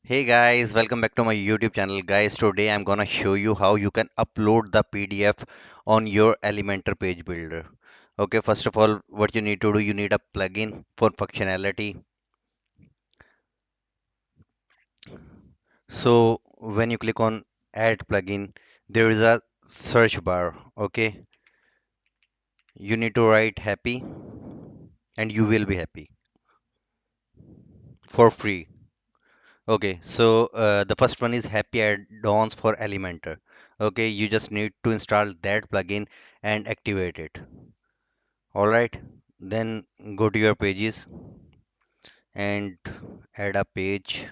Hey guys, welcome back to my YouTube channel. Guys, today I'm gonna show you how you can upload the PDF on your Elementor page builder. Okay, first of all, what you need to do, you need a plugin for functionality. So when you click on add plugin, there is a search bar. Okay, you need to write happy and you will be happy for free. Okay, so the first one is Happy Add-ons for Elementor. Okay, you just need to install that plugin and activate it. All right, then go to your pages and add a page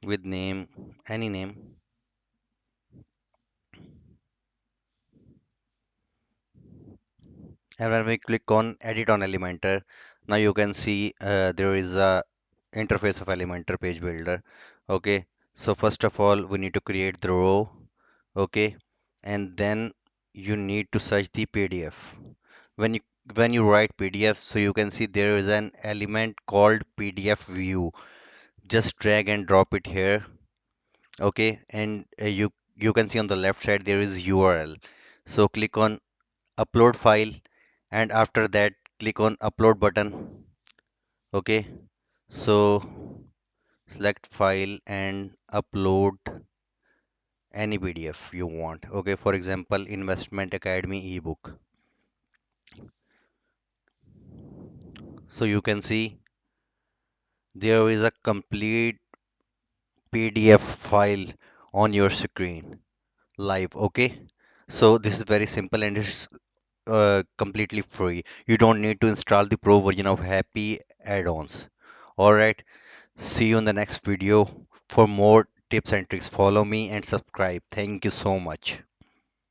with name, any name. And when we click on Edit on Elementor, now you can see there is a interface of Elementor page builder. Okay, so first of all, we need to create the row. Okay, and then you need to search the PDF. When you when you write PDF, so you can see there is an element called PDF view. Just drag and drop it here. Okay, and you can see on the left side there is URL. So click on upload file, and after that click on upload button. Okay, so select file and upload any PDF you want. Okay, for example, Investment Academy ebook. So you can see there is a complete PDF file on your screen live. Okay, so this is very simple and it's completely free. You don't need to install the pro version of Happy add-ons. All right, see you in the next video. For more tips and tricks, follow me and subscribe. Thank you so much.